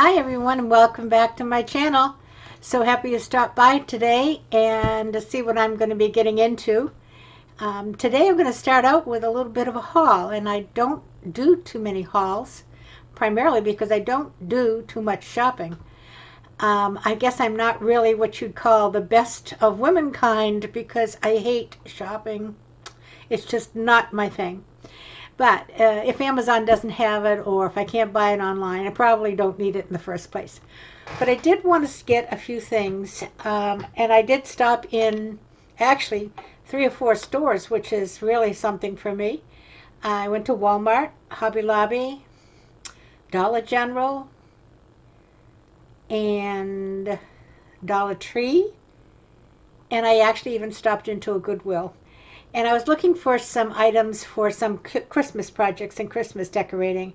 Hi everyone and welcome back to my channel. So happy you stopped by today and to see what I'm going to be getting into. Today I'm going to start out with a little bit of a haul, and I don't do too many hauls, primarily because I don't do too much shopping. I guess I'm not really what you'd call the best of womankind because I hate shopping. It's just not my thing. But if Amazon doesn't have it, or if I can't buy it online, I probably don't need it in the first place. But I did want to get a few things, and I did stop in actually 3 or 4 stores, which is really something for me. I went to Walmart, Hobby Lobby, Dollar General, and Dollar Tree, and I actually even stopped into a Goodwill. And I was looking for some items for some Christmas projects and Christmas decorating.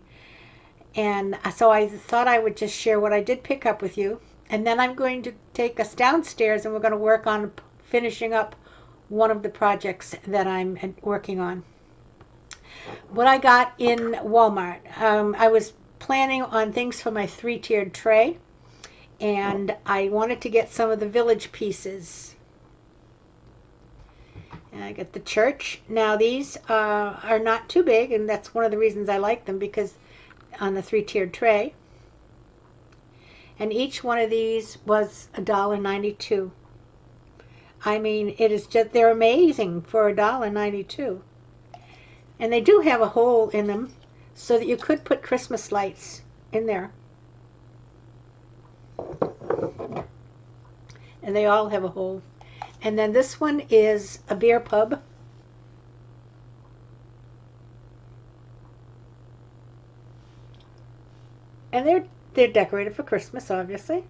And so I thought I would just share what I did pick up with you. And then I'm going to take us downstairs and we're going to work on finishing up one of the projects that I'm working on. What I got in Walmart, I was planning on things for my 3-tiered tray. And I wanted to get some of the village pieces. And I got the church. Now these are not too big, and that's one of the reasons I like them, because on the 3-tiered tray. And each one of these was $1.92. I mean, it is just, they're amazing for $1.92. And they do have a hole in them so that you could put Christmas lights in there. And they all have a hole. And then this one is a beer pub. And they're decorated for Christmas, obviously.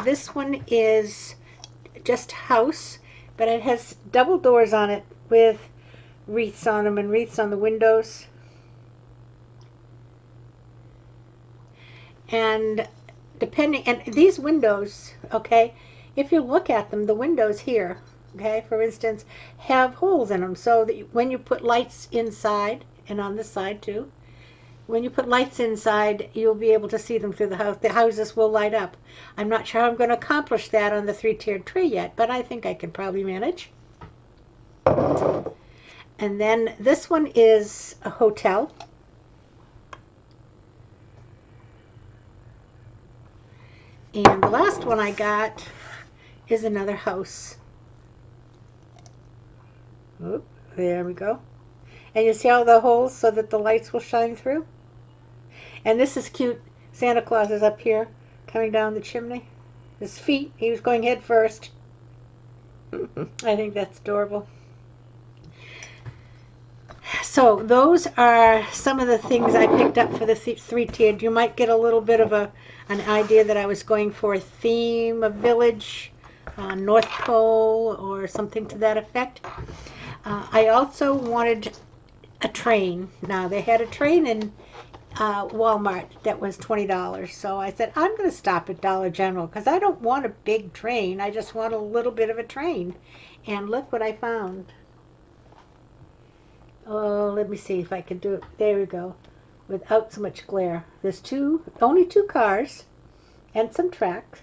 This one is just house, but it has double doors on it with wreaths on them and wreaths on the windows. And these windows, okay, if you look at them, the windows here, okay, for instance, have holes in them so that when you put lights inside, and on this side too, when you put lights inside, you'll be able to see them through the house. The houses will light up. I'm not sure how I'm going to accomplish that on the 3-tiered tree yet, but I think I can probably manage. And then this one is a hotel. And the last one I got is another house. Oop, there we go. And you see all the holes so that the lights will shine through? And this is cute. Santa Claus is up here coming down the chimney. His feet, he was going head first. I think that's adorable. So those are some of the things I picked up for the 3-tiered. You might get a little bit of an idea that I was going for a theme, a village, North Pole, or something to that effect. I also wanted a train. Now, they had a train in Walmart that was $20. So I said, I'm going to stop at Dollar General because I don't want a big train. I just want a little bit of a train. And look what I found. Oh, let me see if I can do it. There we go. Without so much glare. There's only two cars and some tracks.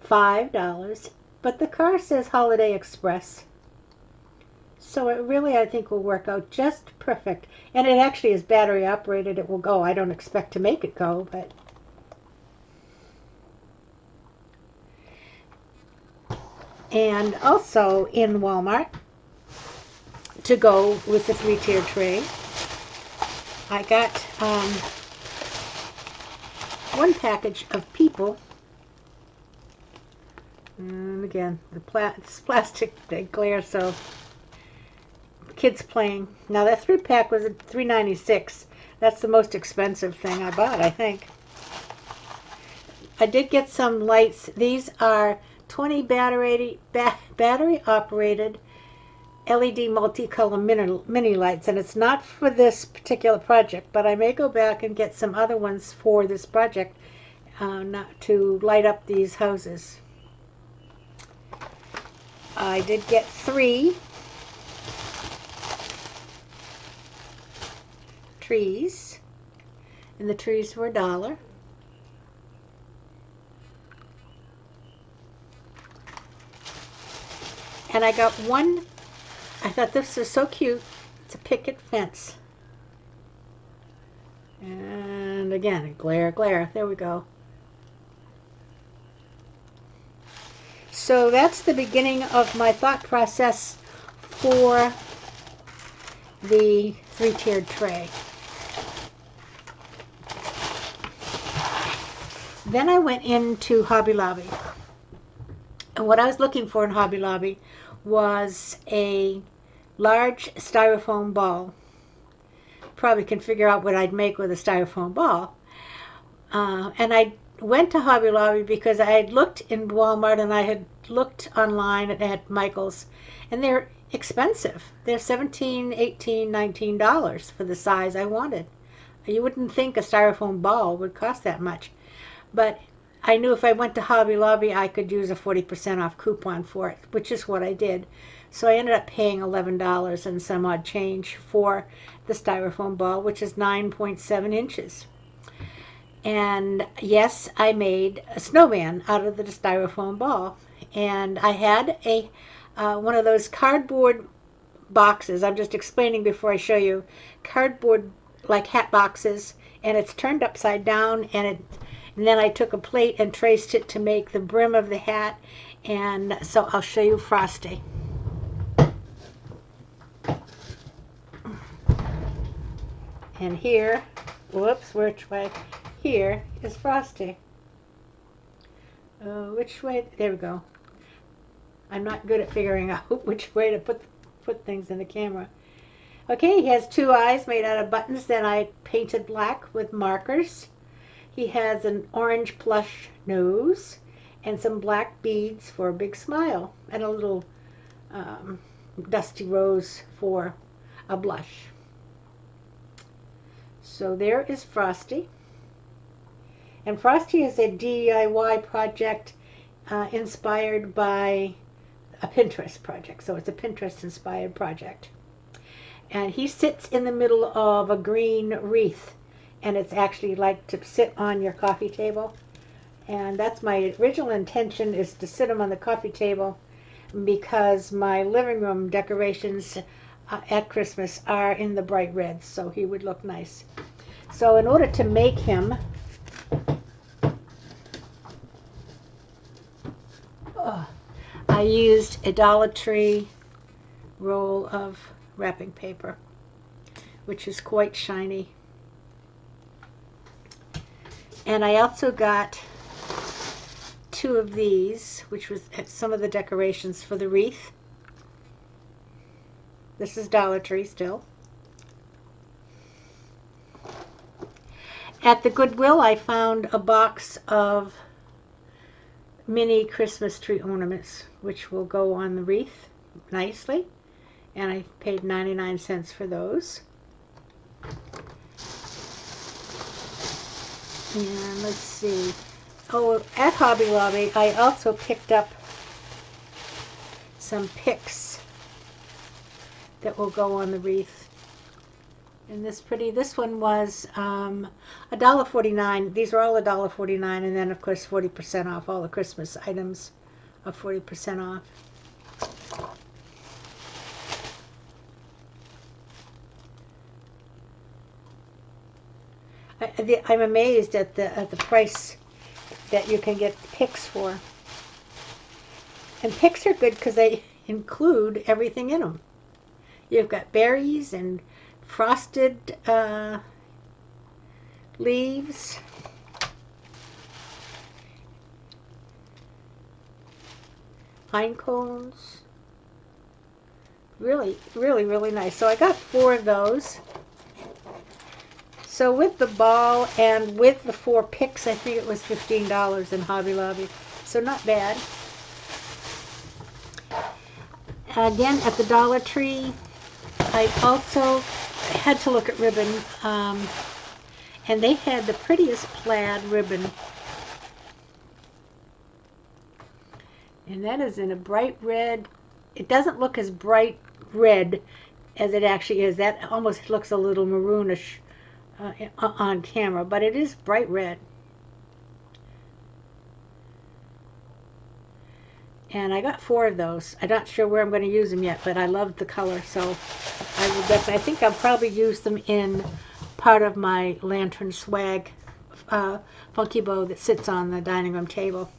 $5. But the car says Holiday Express. So it really, I think, will work out just perfect. And it actually is battery operated. It will go. I don't expect to make it go, but... And also in Walmart, to go with the 3-tiered tray, I got one package of people. And again, it's plastic, they glare, so kids playing. Now that 3-pack was at $3.96. That's the most expensive thing I bought, I think. I did get some lights. These are 20 battery operated LED multicolor mini lights, and it's not for this particular project, but I may go back and get some other ones for this project to light up these houses. I did get 3 trees, and the trees were $1. And I got one, I thought this was so cute. It's a picket fence. And again, glare, glare. There we go. So that's the beginning of my thought process for the 3-tiered tray. Then I went into Hobby Lobby. And what I was looking for in Hobby Lobby was a large styrofoam ball. Probably can figure out what I'd make with a styrofoam ball. And I went to Hobby Lobby because I had looked in Walmart and I had looked online at Michael's, and they're expensive. They're $17, $18, $19 for the size I wanted. You wouldn't think a styrofoam ball would cost that much, but I knew if I went to Hobby Lobby I could use a 40% off coupon for it, which is what I did. So I ended up paying $11 and some odd change for the styrofoam ball, which is 9.7 inches. And yes, I made a snowman out of the styrofoam ball. And I had a one of those cardboard boxes. I'm just explaining before I show you. Cardboard like hat boxes, and it's turned upside down, and then I took a plate and traced it to make the brim of the hat. And so I'll show you Frosty. And here, whoops, which way? Here is Frosty. Which way? There we go. I'm not good at figuring out which way to put things in the camera. Okay, he has 2 eyes made out of buttons that I painted black with markers. He has an orange plush nose and some black beads for a big smile and a little dusty rose for a blush. So there is Frosty. And Frosty is a DIY project inspired by a Pinterest project. So it's a Pinterest inspired project. And he sits in the middle of a green wreath. And it's actually like to sit on your coffee table. And that's my original intention, is to sit him on the coffee table, because my living room decorations at Christmas are in the bright reds, so he would look nice. So in order to make him, I used a Dollar Tree roll of wrapping paper, which is quite shiny. And I also got 2 of these, which was some of the decorations for the wreath. This is Dollar Tree still. At the Goodwill, I found a box of mini Christmas tree ornaments, which will go on the wreath nicely. And I paid 99 cents for those. And let's see. Oh, at Hobby Lobby, I also picked up some picks that will go on the wreath. And this one was $1.49. These are all $1.49, and then of course 40% off. All the Christmas items are 40% off. I'm amazed at the price that you can get picks for. And picks are good because they include everything in them. You've got berries and frosted leaves, pine cones. Really, really, really nice. So I got 4 of those. So with the ball and with the 4 picks, I think it was $15 in Hobby Lobby. So not bad. Again, at the Dollar Tree, I also had to look at ribbon, and they had the prettiest plaid ribbon. And that is in a bright red. It doesn't look as bright red as it actually is. That almost looks a little maroonish on camera, but it is bright red. And I got 4 of those. I'm not sure where I'm going to use them yet, but I love the color, so I will definitely, I think I'll probably use them in part of my lantern swag funky bow that sits on the dining room table.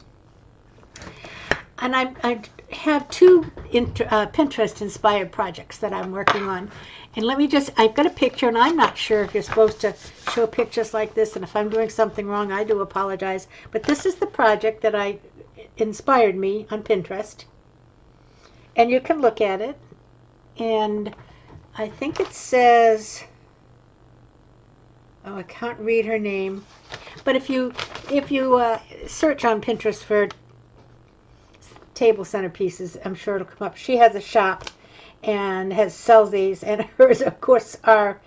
And I have 2 Pinterest-inspired projects that I'm working on. And let me just, I've got a picture, and I'm not sure if you're supposed to show pictures like this, and if I'm doing something wrong, I do apologize. But this is the project that inspired me on Pinterest. And you can look at it. And I think it says, oh, I can't read her name. But if you search on Pinterest for table centerpieces, I'm sure it'll come up. She has a shop and sells these, and hers, of course, are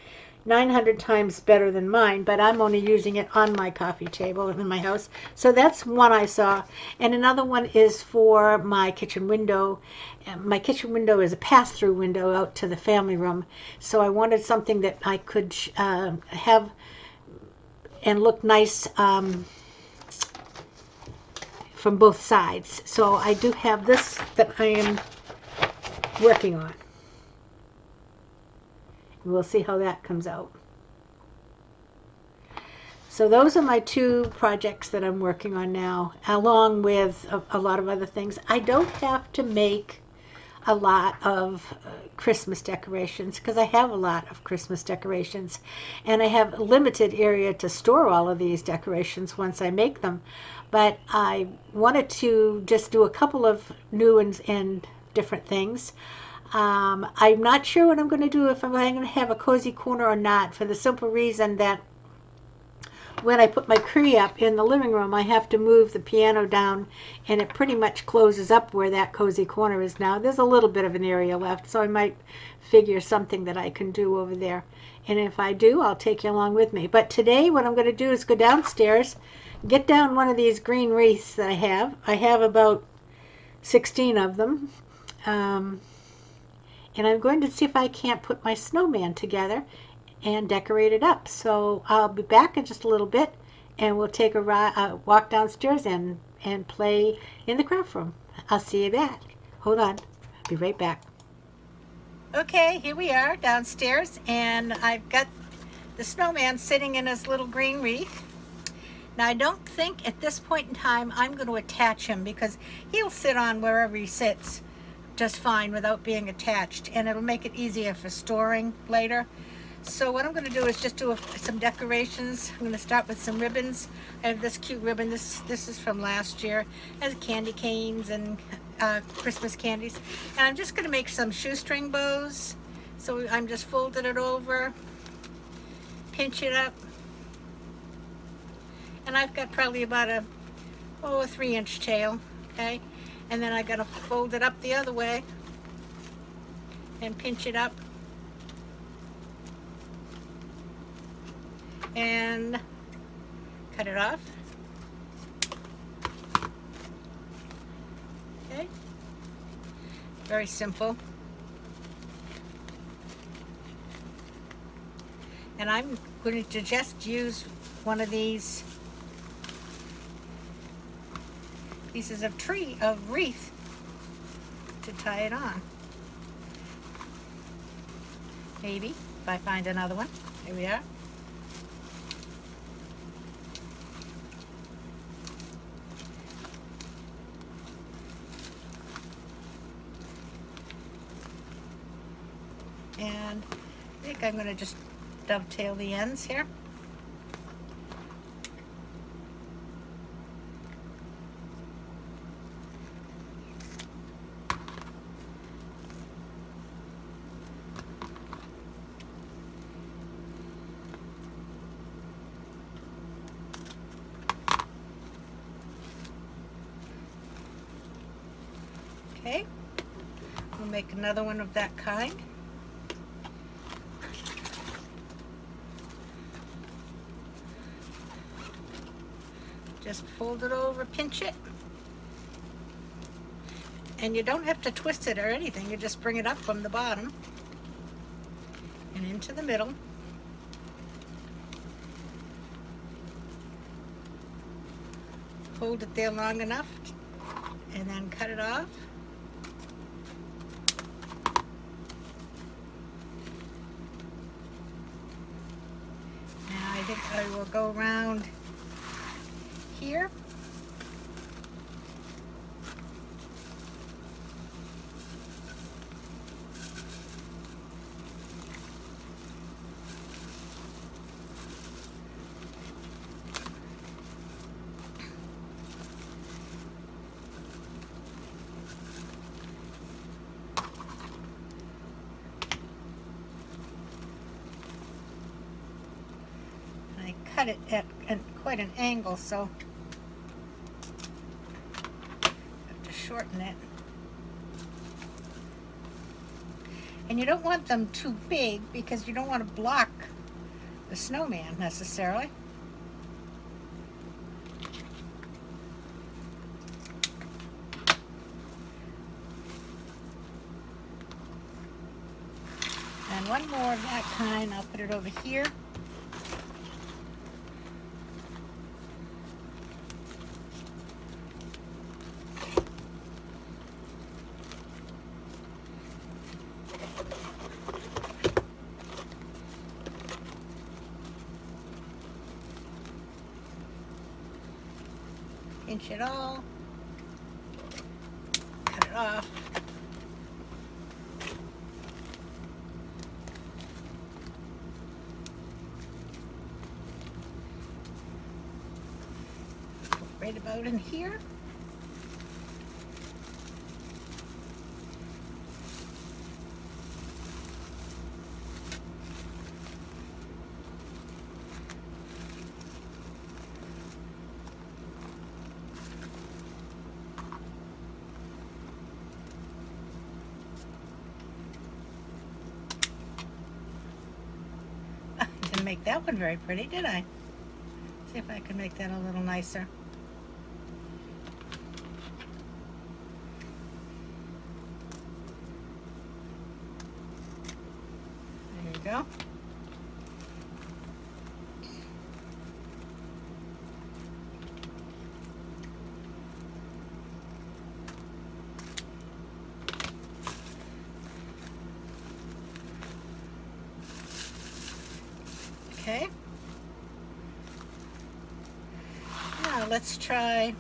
900 times better than mine, but I'm only using it on my coffee table in my house. So that's one I saw. And another one is for my kitchen window. My kitchen window is a pass-through window out to the family room. So I wanted something that I could have and look nice from both sides. So I do have this that I am working on. We'll see how that comes out. So those are my 2 projects that I'm working on now, along with a lot of other things. I don't have to make a lot of Christmas decorations because I have a lot of Christmas decorations, and I have a limited area to store all of these decorations once I make them. But I wanted to just do a couple of new and different things. I'm not sure what I'm going to do, if I'm going to have a cozy corner or not, for the simple reason that when I put my tree up in the living room, I have to move the piano down, and it pretty much closes up where that cozy corner is now. There's a little bit of an area left, so I might figure something that I can do over there. And if I do, I'll take you along with me. But today what I'm going to do is go downstairs, get down one of these green wreaths that I have. I have about 16 of them. And I'm going to see if I can't put my snowman together and decorate it up. So I'll be back in just a little bit, and we'll take a walk downstairs and play in the craft room. I'll see you back. Hold on. I'll be right back. Okay, here we are downstairs, and I've got the snowman sitting in his little green wreath. Now, I don't think at this point in time I'm going to attach him, because he'll sit on wherever he sits just fine without being attached, and it'll make it easier for storing later. So what I'm going to do is just do some decorations. I'm going to start with some ribbons. I have this cute ribbon. This is from last year. It has candy canes and Christmas candies. And I'm just going to make some shoestring bows. So I'm just folding it over, pinch it up. And I've got probably about a 3-inch tail, okay? And then I got to fold it up the other way and pinch it up. And cut it off. Okay, very simple. And I'm going to just use one of these pieces of wreath to tie it on. Maybe if I find another one. Here we are. And I think I'm going to just dovetail the ends here. Okay, we'll make another one of that kind. Just fold it over, pinch it. And you don't have to twist it or anything, you just bring it up from the bottom and into the middle. hold it there long enough and then cut it off. Now I think I will go around here. Cut it at quite an angle, so I have to shorten it. And you don't want them too big because you don't want to block the snowman necessarily. And one more of that kind, I'll put it over here. Pinch it all, cut it off. Right about in here. Didn't make that one very pretty, did I? See if I can make that a little nicer. There you go. Okay. Now let's try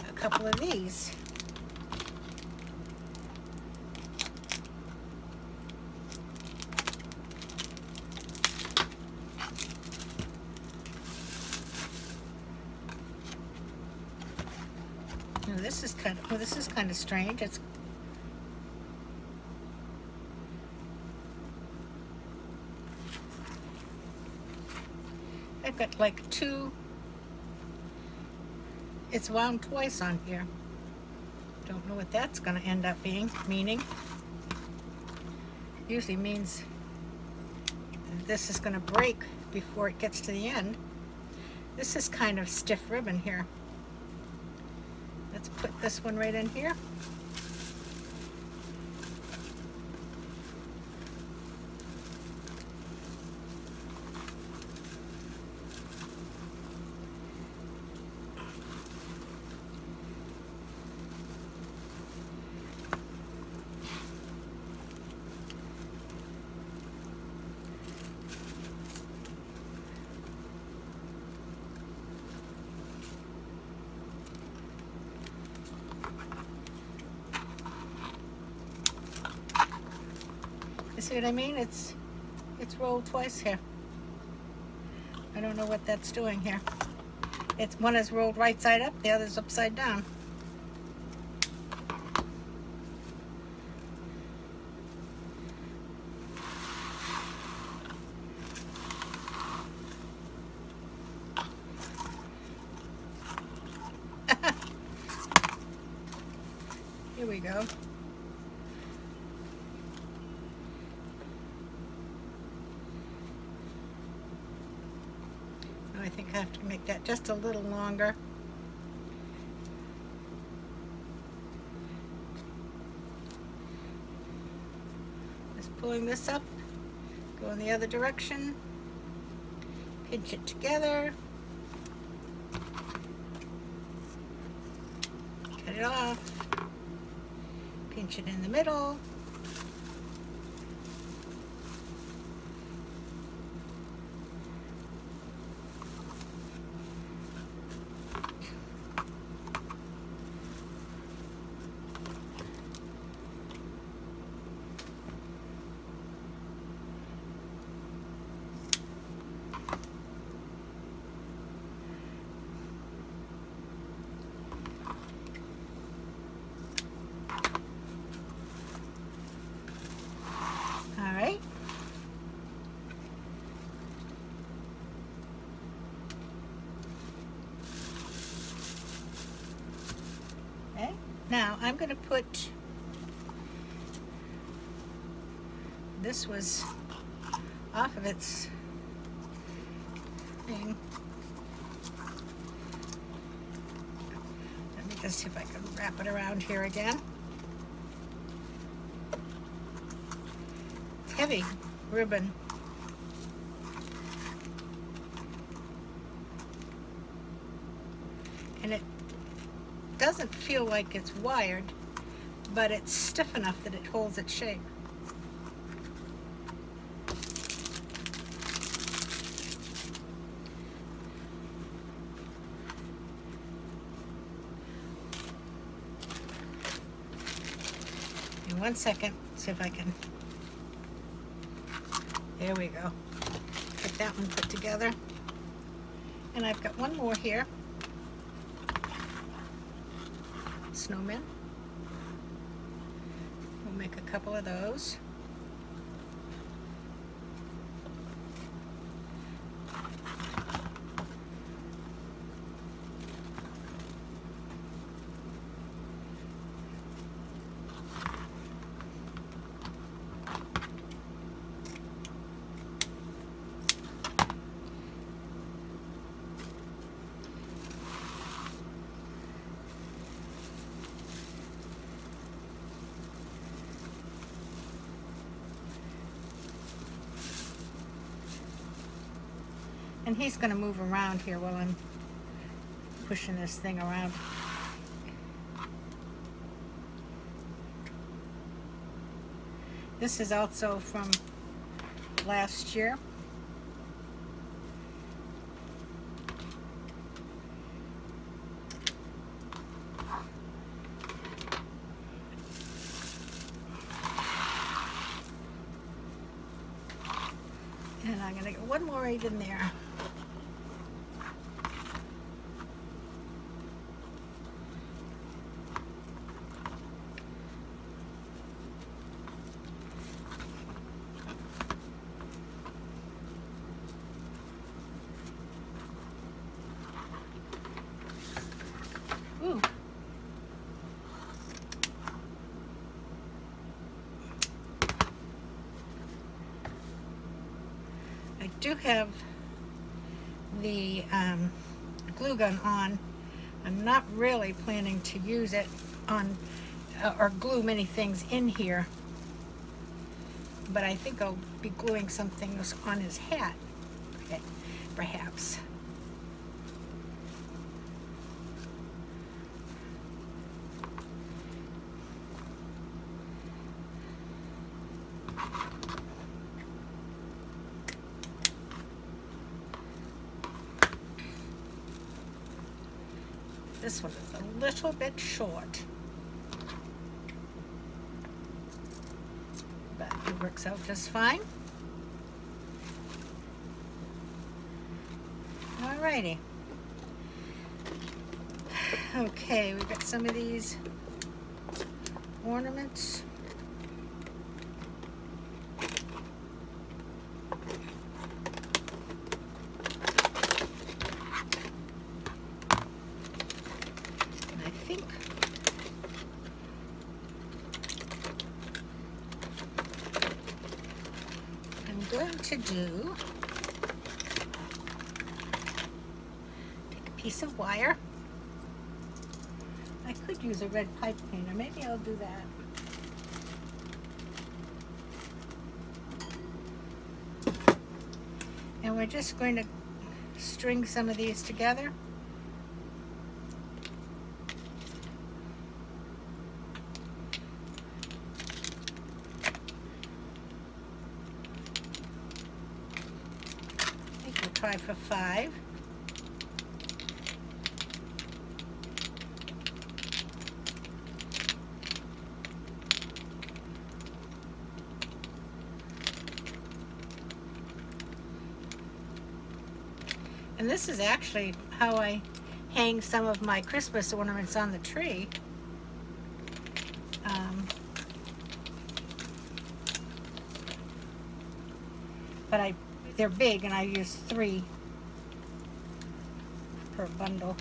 a couple of these. Now this is kind of strange. It's I've got like two, it's wound twice on here. Don't know what that's going to end up meaning. Usually means this is going to break before it gets to the end. This is kind of stiff ribbon here. Let's put this one right in here. You see what I mean? It's rolled twice here. I don't know what that's doing here. One is rolled right side up, the other's upside down. Here we go. I think I have to make that just a little longer. Just pulling this up, go in the other direction, pinch it together. it off, pinch it in the middle. Now I'm going to put, this was off of its thing. Let me just see if I can wrap it around here again. It's heavy ribbon. And it doesn't feel like it's wired, but it's stiff enough that it holds its shape. In 1 second, see if I can, there we go. Get that one put together. And I've got one more here. Snowman. We'll make a couple of those. And he's going to move around here while I'm pushing this thing around. This is also from last year. And I'm going to get one more right in there. Ooh. I do have the glue gun on. I'm not really planning to use it on or glue many things in here, but I think I'll be gluing some things on his hat, perhaps. This one is a little bit short, but it works out just fine. Alrighty. Okay, we've got some of these ornaments. Going to do, take a piece of wire. I could use a red pipe cleaner. Maybe I'll do that. And we're just going to string some of these together. 5 for 5. And this is actually how I hang some of my Christmas ornaments on the tree. But they're big, and I use 3 per bundle.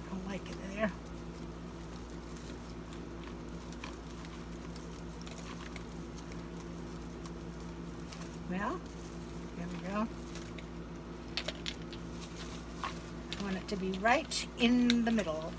Don't like it there. Well, there we go. I want it to be right in the middle.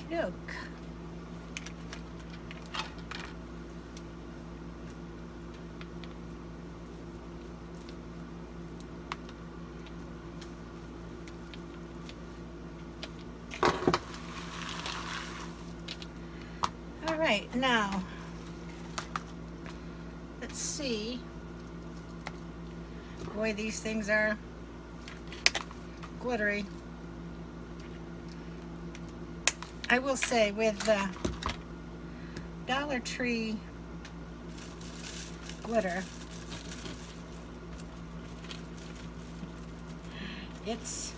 Look. All right, now let's see. Boy, these things are glittery. I will say with the Dollar Tree glitter, it's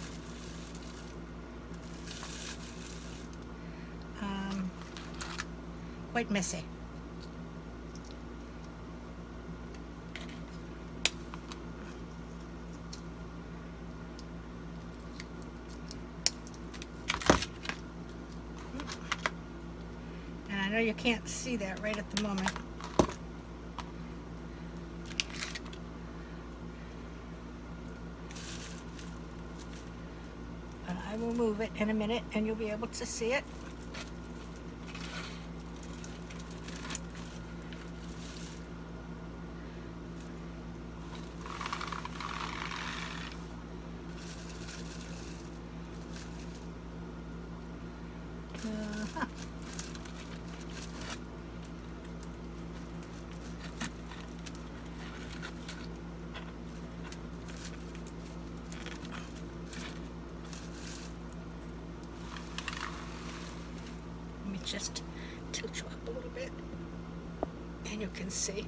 quite messy. I know you can't see that right at the moment. I will move it in a minute and you'll be able to see it. Just tilt you up a little bit and you can see.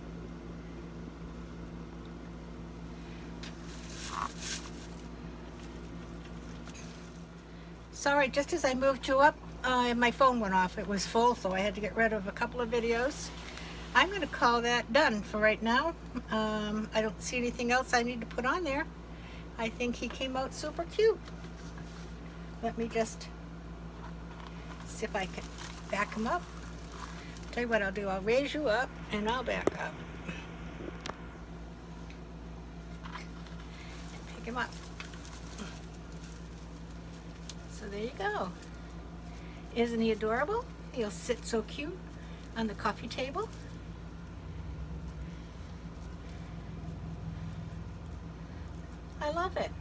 Sorry, just as I moved you up, my phone went off. It was full, so I had to get rid of a couple of videos. I'm going to call that done for right now. I don't see anything else I need to put on there. I think he came out super cute. Let me just see if I can back him up. Tell you what I'll do, I'll raise you up and I'll back up. And pick him up. So there you go. Isn't he adorable? He'll sit so cute on the coffee table. I love it.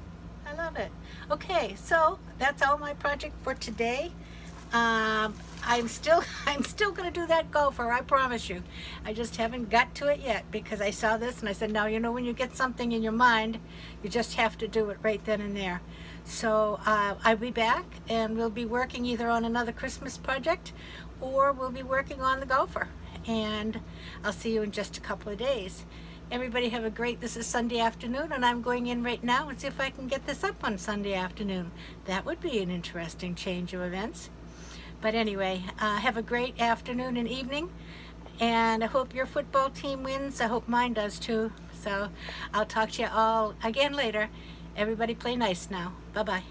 I love it. Okay, so that's all my project for today. I'm still gonna do that gopher, I promise you. I just haven't got to it yet because I saw this and I said, now you know when you get something in your mind, you just have to do it right then and there. So I'll be back and we'll be working either on another Christmas project or we'll be working on the gopher. And I'll see you in just a couple of days. Everybody have a great, this is Sunday afternoon and I'm going in right now and see if I can get this up on Sunday afternoon. That would be an interesting change of events. But anyway, have a great afternoon and evening, and I hope your football team wins. I hope mine does too. So I'll talk to you all again later. Everybody play nice now. Bye-bye.